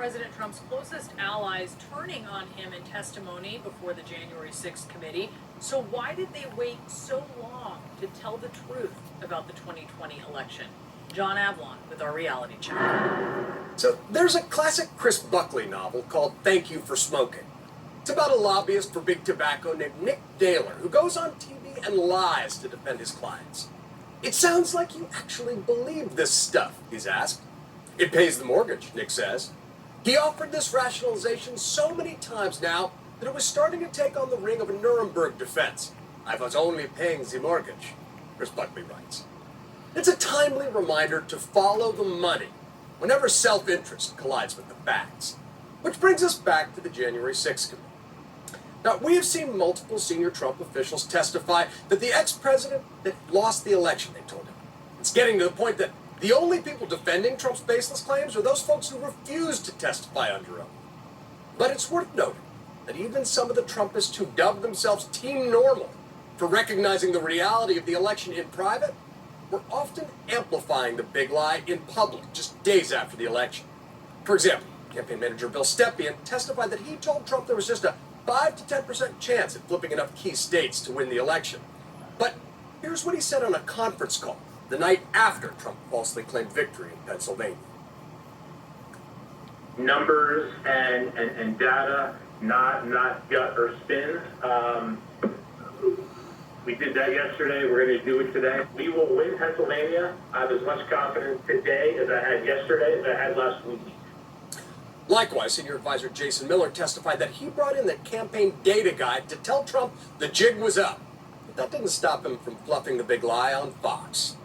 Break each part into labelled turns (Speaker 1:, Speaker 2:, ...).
Speaker 1: President Trump's closest allies turning on him in testimony before the January 6th committee. So why did they wait so long to tell the truth about the 2020 election? John Avlon with our reality check.
Speaker 2: So there's a classic Chris Buckley novel called Thank You for Smoking. It's about a lobbyist for big tobacco named Nick Daler who goes on TV and lies to defend his clients. It sounds like you actually believe this stuff, he's asked. It pays the mortgage, Nick says. He offered this rationalization so many times now that it was starting to take on the ring of a Nuremberg defense. I was only paying the mortgage, Chris Buckley writes. It's a timely reminder to follow the money whenever self-interest collides with the facts. Which brings us back to the January 6th committee. Now, we have seen multiple senior Trump officials testify that the ex-president that lost the election, they told him. It's getting to the point that the only people defending Trump's baseless claims are those folks who refuse to testify under oath. But it's worth noting that even some of the Trumpists who dubbed themselves Team Normal for recognizing the reality of the election in private were often amplifying the big lie in public just days after the election. For example, campaign manager Bill Stepien testified that he told Trump there was just a 5 to 10% chance at flipping enough key states to win the election. But here's what he said on a conference call the night after Trump falsely claimed victory in Pennsylvania.
Speaker 3: Numbers and data, not gut or spin. We did that yesterday. We're going to do it today. We will win Pennsylvania. I have as much confidence today as I had yesterday, as I had last week.
Speaker 2: Likewise, senior advisor Jason Miller testified that he brought in the campaign data guide to tell Trump the jig was up. But that didn't stop him from fluffing the big lie on Fox.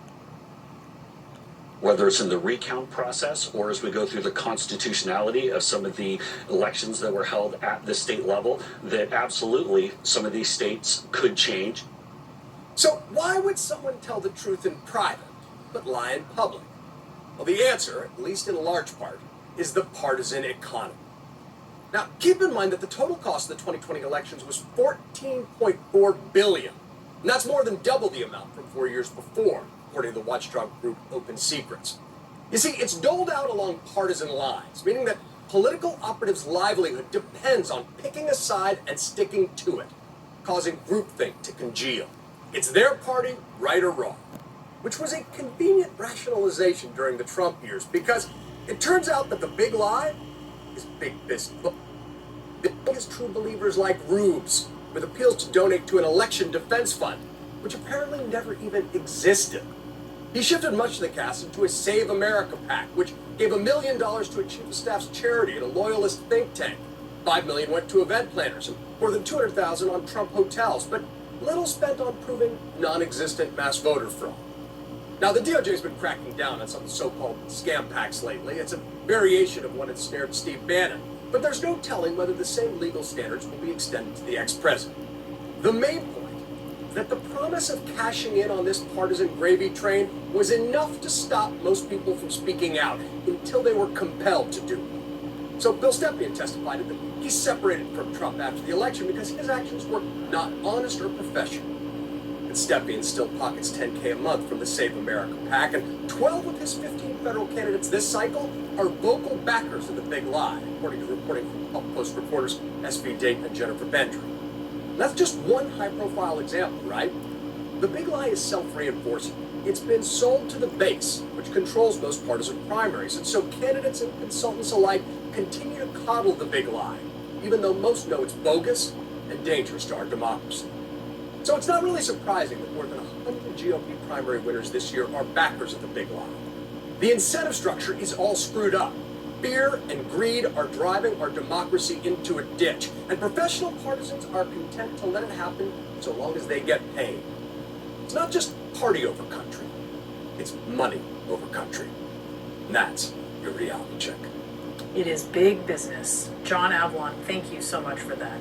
Speaker 4: Whether it's in the recount process or as we go through the constitutionality of some of the elections that were held at the state level, that absolutely some of these states could change.
Speaker 2: So why would someone tell the truth in private but lie in public? Well, the answer, at least in large part, is the partisan economy. Now, keep in mind that the total cost of the 2020 elections was $14.4 billion. And that's more than double the amount from 4 years before, according to the watchdog group Open Secrets. You see, it's doled out along partisan lines, meaning that political operatives' livelihood depends on picking a side and sticking to it, causing groupthink to congeal. It's their party, right or wrong, which was a convenient rationalization during the Trump years because it turns out that the big lie is big business. The biggest true believers like Rubes, with appeals to donate to an election defense fund, which apparently never even existed. He shifted much of the cast into a Save America PAC, which gave $1 million to a chief of staff's charity and a loyalist think tank. $5 million went to event planners and more than $200,000 on Trump hotels, but little spent on proving non-existent mass voter fraud. Now, the DOJ's been cracking down on some so-called scam PACs lately. It's a variation of one that snared Steve Bannon. But there's no telling whether the same legal standards will be extended to the ex-president. The main point is that the promise of cashing in on this partisan gravy train was enough to stop most people from speaking out until they were compelled to do it. So Bill Stepien testified that he separated from Trump after the election because his actions were not honest or professional. And Stepien still pockets $10K a month from the Save America PAC, and 12 of his 15 federal candidates this cycle are vocal backers of the big lie, according to reporting from HuffPost reporters S.V. Dayton and Jennifer Bendry. And that's just one high-profile example, right? The big lie is self-reinforcing. It's been sold to the base, which controls most partisan primaries, and so candidates and consultants alike continue to coddle the big lie, even though most know it's bogus and dangerous to our democracy. So it's not really surprising that more than 100 GOP primary winners this year are backers of the big lie. The incentive structure is all screwed up. Fear and greed are driving our democracy into a ditch, and professional partisans are content to let it happen so long as they get paid. It's not just party over country, it's money over country. And that's your reality check.
Speaker 1: It is big business. John Avlon, thank you so much for that.